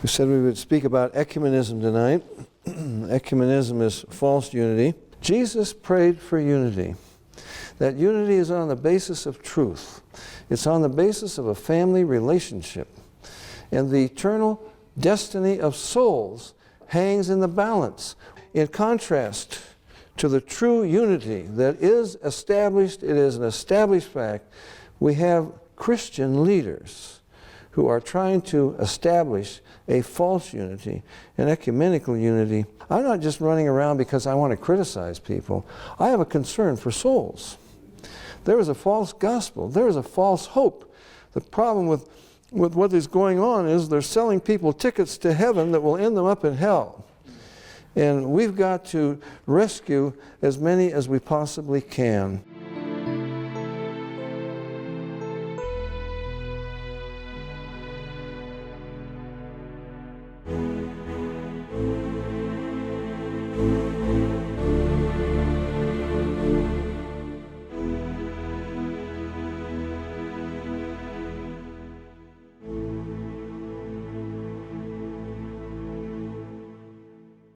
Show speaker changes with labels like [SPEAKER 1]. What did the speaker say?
[SPEAKER 1] We said we would speak about ecumenism tonight. Ecumenism is false unity. Jesus prayed for unity. That unity is on the basis of truth. It's on the basis of a family relationship. And the eternal destiny of souls hangs in the balance. In contrast to the true unity that is established, it is an established fact, we have Christian leaders who are trying to establish a false unity, an ecumenical unity. I'm not just running around because I want to criticize people. I have a concern for souls. There is a false gospel. There is a false hope. The problem with what is going on is they're selling people tickets to heaven that will end them up in hell. And we've got to rescue as many as we possibly can.